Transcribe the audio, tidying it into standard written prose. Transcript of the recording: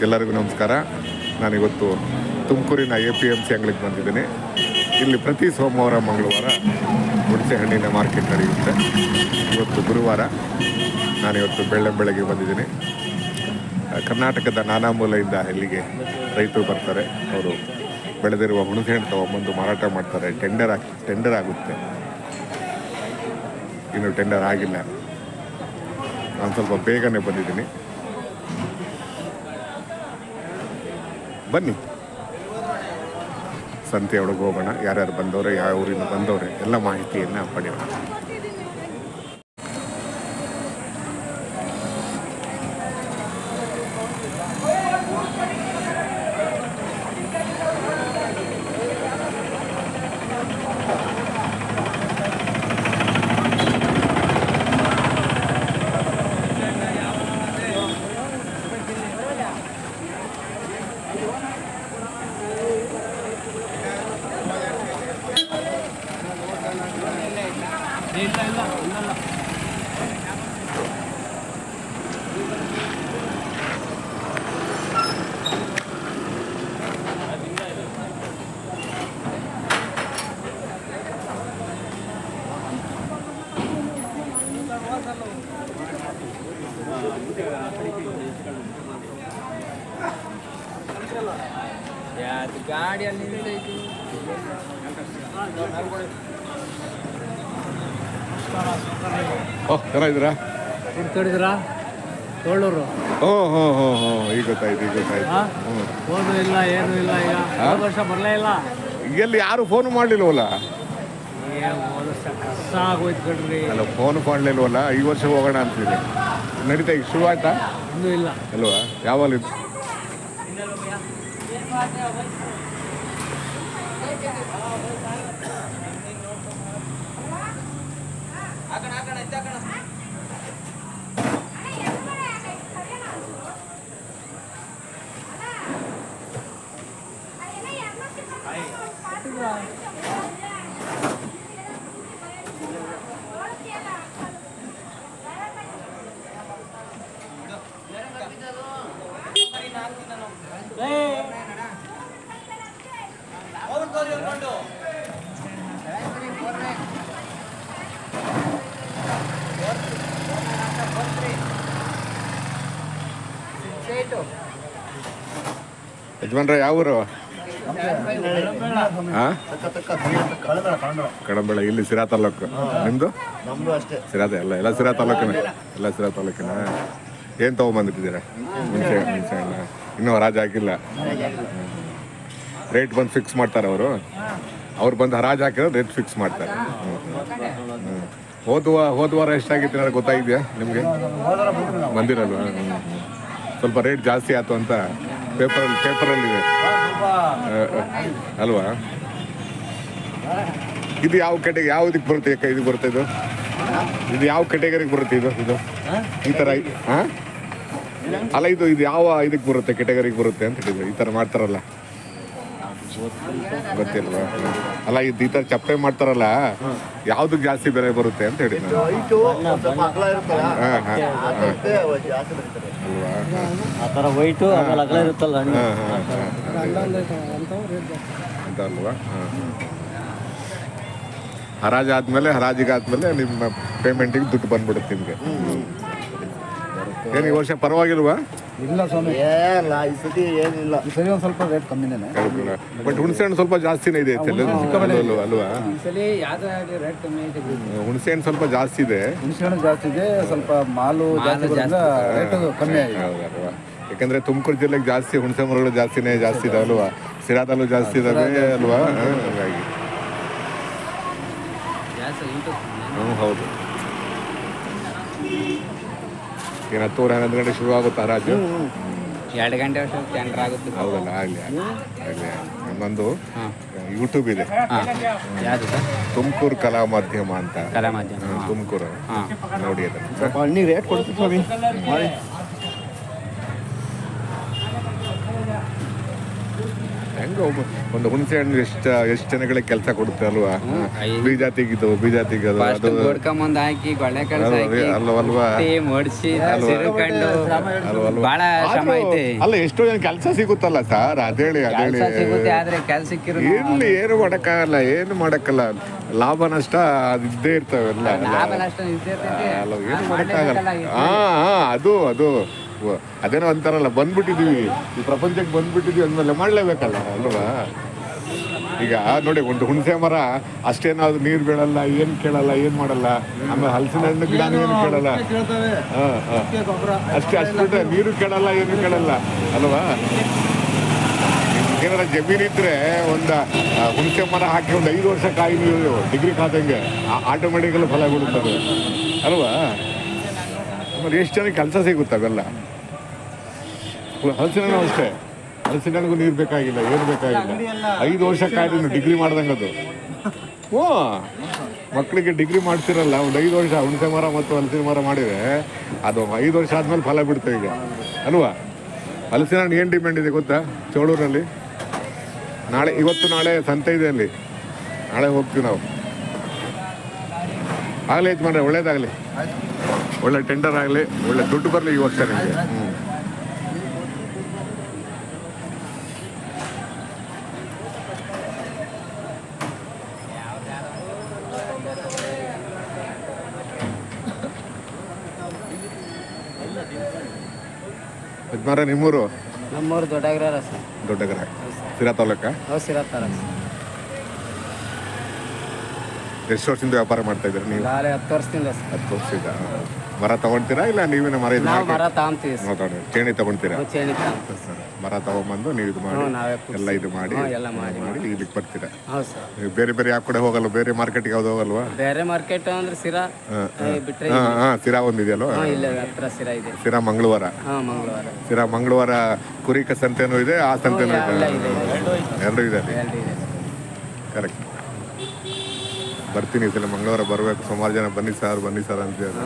ಎಲ್ಲರಿಗೂ ನಮಸ್ಕಾರ. ನಾನಿವತ್ತು ತುಮಕೂರಿನ APMC ಅಂಗಡಿಗೆ ಬಂದಿದ್ದೀನಿ. ಇಲ್ಲಿ ಪ್ರತಿ ಸೋಮವಾರ ಮಂಗಳವಾರ ಹುಣಸೆ ಹಣ್ಣಿನ ಮಾರ್ಕೆಟ್ ನಡೆಯುತ್ತೆ. ಇವತ್ತು ಗುರುವಾರ. ನಾನಿವತ್ತು ಬೆಳಗ್ಗೆ ಬಂದಿದ್ದೀನಿ. ಕರ್ನಾಟಕದ ನಾನಾ ಮೂಲೆಯಿಂದ ಇಲ್ಲಿಗೆ ರೈತರು ಬರ್ತಾರೆ. ಅವರು ಬೆಳೆದಿರುವ ಹುಣಸೆ ಹಣ್ಣು ತಗೊಂಬಂದು ಮಾರಾಟ ಮಾಡ್ತಾರೆ. ಟೆಂಡರ್ ಆಗುತ್ತೆ. ಇನ್ನು ಟೆಂಡರ್ ಆಗಿಲ್ಲ. ನಾನು ಸ್ವಲ್ಪ ಬೇಗನೆ ಬಂದಿದ್ದೀನಿ. ಬನ್ನಿ, ಸಂತೆ ಒಳಗೆ ಹೋಗೋಣ. ಯಾರ್ಯಾರು ಬಂದವ್ರೆ, ಯಾವ ಊರಿಂದ ಬಂದವ್ರೆ ಎಲ್ಲ ಮಾಹಿತಿಯನ್ನು ಪಡೆಯೋಣ. ಗಾಡಿಯಲ್ಲಿ ಚೆನ್ನಾಗಿದ್ದೀರಾ? ಕಡಿದ್ರಾ ತೋಳೂರು? ಈಗ ಗೊತ್ತಾಯ್ತು. ಫೋನು ಇಲ್ಲ, ಏನು ಇಲ್ಲ. ಈಗ ವರ್ಷ ಬರಲೇ ಇಲ್ಲ. ಎಲ್ಲಿ ಯಾರು ಫೋನ್ ಮಾಡಲಿಲ್ವಲ್ಲ? ಕಷ್ಟ ಆಗೋಯ್ತು ಕಣ್ರಿ. ಅಲ್ಲ, ಫೋನ್ ಮಾಡಲಿಲ್ವಲ್ಲ. ಈ ವರ್ಷ ಹೋಗೋಣ ಅಂತಿದೆ. ನಡೀತಾ ಈಗ ಶುರು ಆಯ್ತಾ? ಇನ್ನೂ ಇಲ್ಲ ಅಲ್ವಾ? ಯಾವಾಗ? ಯಜಮಾನ್ರ ಯಾವ ಊರು? ಕಡಂಬೆಳ. ಇಲ್ಲಿ ಸಿರಾ ತಾಲೂಕು. ನಿಮ್ದು? ಸಿರಾ ತಾಲೂಕಿನ. ಏನು ತೊಗೊಂಬಂದಿಟ್ಟಿದ್ದೀರಾ? ಹುಣಸೆ ಹಣ್ಣು ಇನ್ನೂ ಹರಾಜು ಹಾಕಿಲ್ಲ. ರೇಟ್ ಬಂದು ಫಿಕ್ಸ್ ಮಾಡ್ತಾರೆ ಅವರು. ಬಂದು ಹರಾಜು ಹಾಕಿದ್ರೆ ರೇಟ್ ಫಿಕ್ಸ್ ಮಾಡ್ತಾರೆ. ಹೋದ ವಾರ ಎಷ್ಟಾಗಿತ್ತು ನನಗೆ ಗೊತ್ತಾಗಿದೆಯಾ ನಿಮಗೆ? ಬಂದಿರಲ್ವಾ? ಸ್ವಲ್ಪ ರೇಟ್ ಜಾಸ್ತಿ ಆಯ್ತು ಅಂತ ಪೇಪರಲ್ಲಿದೆ ಅಲ್ವಾ? ಇದು ಯಾವ ಯಾವುದಕ್ಕೆ ಬರುತ್ತೆ? ಇದು ಬರುತ್ತೆ ಇದು ಯಾವ ಕೆಟಗರಿಗೆ ಬರುತ್ತೆ? ಇದು ಈ ಥರ ಅಲ್ಲ, ಇದು ಯಾವ ಇದಕ್ಕೆ ಬರುತ್ತೆ, ಕೆಟಗರಿಗೆ ಬರುತ್ತೆ ಅಂತ ಹೇಳಿದ್ರು. ಈ ಥರ ಮಾಡ್ತಾರಲ್ಲ, ಗೊತ್ತಿಲ್ವಾ? ಅಲ್ಲ, ಈ ಥರ ಚಪ್ಪೆ ಮಾಡ್ತಾರಲ್ಲ, ಯಾವ್ದಕ್ಕೆ ಜಾಸ್ತಿ ಬೆಲೆ ಬರುತ್ತೆ ಅಂತ ಹೇಳಿ ಅಲ್ವಾ? ಹರಾಜಿಗಾದ್ಮೇಲೆ ನಿಮ್ಮ ಪೇಮೆಂಟಿಗೆ ದುಡ್ಡು ಬಂದ್ಬಿಡುತ್ತೆ ನಿಮಗೆ. ಏನು ಈ ವರ್ಷ ಪರವಾಗಿಲ್ವಾ? ಇಲ್ಲ ಸ್ವಾಮಿ, ಈ ಸತಿ ಏನಿಲ್ಲ. ಈ ಸರಿ ಒಂದು ಸ್ವಲ್ಪ ರೇಟ್ ಕಮ್ಮಿನೇ. ಬಟ್ ಹುಣಸೆ ಹಣ್ಣು ಸ್ವಲ್ಪ ಜಾಸ್ತಿನೇ ಇದೆ ಅಲ್ವಾ? ರೇಟ್ ಕಮ್ಮಿ ಐತೆ. ಹುಣಸೆ ಹಣ್ಣು ಸ್ವಲ್ಪ ಜಾಸ್ತಿ ಇದೆ. ಹುಣಸೆ ಹಣ್ಣು ಜಾಸ್ತಿ ಇದೆ, ಸ್ವಲ್ಪ ಮಾಲು ಜಾಸ್ತಿ ರೇಟ್ ಕಮ್ಮಿ ಆಗಿದೆ. ಹೌದಲ್ವಾ? ಯಾಕಂದ್ರೆ ತುಮಕೂರು ಜಿಲ್ಲೆಗೆ ಜಾಸ್ತಿ ಹುಣಸೆ ಮರಗಳು ಜಾಸ್ತಿ ಇದೆ ಅಲ್ವಾ? ಸಿರಾದಲ್ಲೂ ಜಾಸ್ತಿ ಇದಾವೆ ಅಲ್ವಾ? ಹಾಗಾಗಿ ಹೌದು. ಏನು 10-11 ಗಂಟೆ ಶುರು ಆಗುತ್ತೆ ಹರಾಜು? 2 ಗಂಟೆ ಟೆಂಡರ್ ಆಗುತ್ತೆ. ಹೌದಲ್ಲ? ಆಗಲಿ. ನನ್ನೊಂದು ಯೂಟ್ಯೂಬ್ ಇದೆ, ತುಮಕೂರು ಕಲಾ ಮಾಧ್ಯಮ ಅಂತ. ತುಮಕೂರು ನೋಡಿ. ಅದನ್ನು ರೇಟ್ ಕೊಡ್ತೀವಿ ಸ್ವಾಮಿ. ಹೆಂಗೆ ಅಂದ್ರೆ ಒಂದು ಹುಣಸೆ ಹಣ್ಣು ಎಷ್ಟು ಜನಗಳಿಗೆ ಕೆಲಸ ಕೊಡುತ್ತೆ ಅಲ್ವಾ? ಬೀಜ ತೆಗಿದು ಅದು ಹೊಡ್ಕೊಂಬಂದ್ ಹಾಕಿ ಗೊಳ್ಳೆ ಕಳ್ಸ ಅಲ್ವಾ? ಮಡ್ಸಿ ಸಿರುಕಂಡು ಬಹಳ ಶ್ರಮ ಐತೆ. ಅಲ್ಲ ಎಷ್ಟೋ ಜನ ಕೆಲಸ ಸಿಗುತ್ತಲ್ಲ ಸರ್, ಅದೇಳಿ ಕೆಲ್ಸ ಸಿಗುತ್ತೆ ಆದ್ರೆ ಕೆಲ್ಸ ಸಿಕ್ಕಿರೋ ಇಲ್ಲಿ ಏನು ಮಾಡಕ್ಕಲ್ಲ ಲಾಭ ನಷ್ಟ ಅದಿದ್ದೇ ಇರ್ತವೆ ಎಲ್ಲ. ಲಾಭ ನಷ್ಟ ನಿಂತಿರ್ತೈತೆ. ಅಲ್ಲ ಏನು ಮಾಡಕ್ಕಾಗಲ್ಲ. ಅದು ಅದೇನೋ ಅಂತಾರಲ್ಲ, ಬಂದ್ಬಿಟ್ಟಿದೀವಿ ಈ ಪ್ರಪಂಚಕ್ಕೆ ಬಂದ್ಬಿಟ್ಟಿದೀವಿ ಅಂದ್ಮೇಲೆ ಮಾಡ್ಲೇಬೇಕಲ್ಲ ಅಲ್ವಾ? ಈಗ ನೋಡಿ, ಒಂದು ಹುಣಸೆ ಮರ ಅಷ್ಟೇನಾದ್ರು ನೀರು ಬೀಳಲ್ಲ, ಏನು ಕೇಳಲ್ಲ, ಏನು ಮಾಡಲ್ಲ. ಆಮೇಲೆ ಹಲಸಿನ ಹಣ್ಣು ಗಿಡ ಏನು ಕೇಳಲ್ಲ. ಅಷ್ಟು ಬಿಟ್ರೆ ನೀರು ಕೇಳಲ್ಲ, ಏನು ಕೇಳಲ್ಲ ಅಲ್ವಾ? ಏನಾರ ಜಮೀನಿದ್ರೆ ಒಂದು ಹುಣಸೆ ಮರ ಹಾಕಿ ಒಂದು 5 ವರ್ಷ ಕಾಯಿ ನೀವು ಡಿಗ್ರಿ ಖಾತಂಗೆ ಆಟೋಮೆಟಿಕಲ್ಲಿ ಫಲ ಬಿಡುತ್ತದೆ ಅಲ್ವಾ? ಆಮೇಲೆ ಎಷ್ಟು ಜನಕ್ಕೆ ಕೆಲಸ ಸಿಗುತ್ತವೆಲ್ಲ. ಹಲಸಿನ ಹಣ್ಣು ಅಷ್ಟೇ, ಹಲಸಿನ ಹಣ್ಣಿಗೂ ನೀರು ಬೇಕಾಗಿಲ್ಲ, ಏನು ಬೇಕಾಗಿಲ್ಲ. 5 ವರ್ಷ ಕಾಯ್ದು ಡಿಗ್ರಿ ಮಾಡ್ದಂಗೆ ಅದು. ಮಕ್ಕಳಿಗೆ ಡಿಗ್ರಿ ಮಾಡ್ತಿರಲ್ಲ, ಒಂದು 5 ವರ್ಷ ಹುಣಸೆ ಮರ ಮತ್ತು ಹಲಸಿನ ಮರ ಮಾಡಿದರೆ ಅದು 5 ವರ್ಷ ಆದಮೇಲೆ ಫಲ ಬಿಡ್ತೇವೆ ಈಗ ಅಲ್ವಾ? ಹಲಸಿನ ಹಣ್ಣು ಏನು ಡಿಮ್ಯಾಂಡ್ ಇದೆ ಗೊತ್ತಾ ಚೋಳೂರಲ್ಲಿ? ಇವತ್ತು ನಾಳೆ ಸಂತೆ ಇದೆ ಅಲ್ಲಿ, ನಾಳೆ ಹೋಗ್ತೀವಿ ನಾವು. ಆಗಲಿ ಯಜಮಾನ್ರೆ, ಒಳ್ಳೇದಾಗಲಿ, ಒಳ್ಳೆ ಟೆಂಡರ್ ಆಗಲಿ, ಒಳ್ಳೆ ದುಡ್ಡು ಬರಲಿ ಈ ವರ್ಷ ನಿಮಗೆ. ಯಜಮಾನ್ರೆ, ನಿಮ್ಮೂರು? ನಮ್ಮೂರು ದೊಡ್ಡಗ್ರ ಸಿರಾ ತಾಲೂಕಾ? ಸಿರಾ ತಾಲೂಕು. ಎಷ್ಟು ವರ್ಷದಿಂದ ವ್ಯಾಪಾರ ಮಾಡ್ತಾ ಇದ್ದೀರಾ ನೀವು? 10 ವರ್ಷದಿಂದ. 10 ವರ್ಷದಿಂದ. ಮರ ತಗೊಳ್ತೀರಾ ಇಲ್ಲ ನೀವೇನ ಮರ ಇದು ನಾವು ಮರ ತಗೊಂತೀವಿ. ಚೇಣಿ ತಗೊಳ್ತೀರಾ? ಚೇಣಿ ಮರ ತಗೊಂಬಂದು ನೀವು ಇದು ಮಾಡಿ ಎಲ್ಲ ಇದು ಮಾಡಿ ಇಲ್ಲಿಗೆ ಬರ್ತೀರಾ? ಹೌದು ಸರ್. ಬೇರೆ ಯಾವ ಕಡೆ ಹೋಗಲ್ಲ? ಬೇರೆ ಮಾರ್ಕೆಟ್ಗೆ ಯಾವ್ದು ಹೋಗಲ್ವಾ? ಬೇರೆ ಮಾರ್ಕೆಟ್ ಅಂದ್ರೆ ಸಿರಾ ಬಿಟ್ರೆ ಸಿರಾ ಒಂದಿದೆಯಲ್ವ? ಇಲ್ಲ, ಹತ್ರ ಸಿರಾ ಇದೆ. ಸಿರಾ ಮಂಗಳವಾರ. ಸಿರಾ ಮಂಗಳವಾರ ಕುರಿಕ ಸಂತೆನೂ ಇದೆ, ಆ ಸಂತೆನೂ ಇದೆ, ಎರಡೂ ಇದೆ. ಕರೆಕ್ಟ್. ಬರ್ತೀನಿ ಈ ಸಲ ಮಂಗಳವಾರ ಬರಬೇಕು. ಸುಮಾರು ಜನ ಬನ್ನಿ ಸರ್ ಅಂತ ಹೇಳಿ.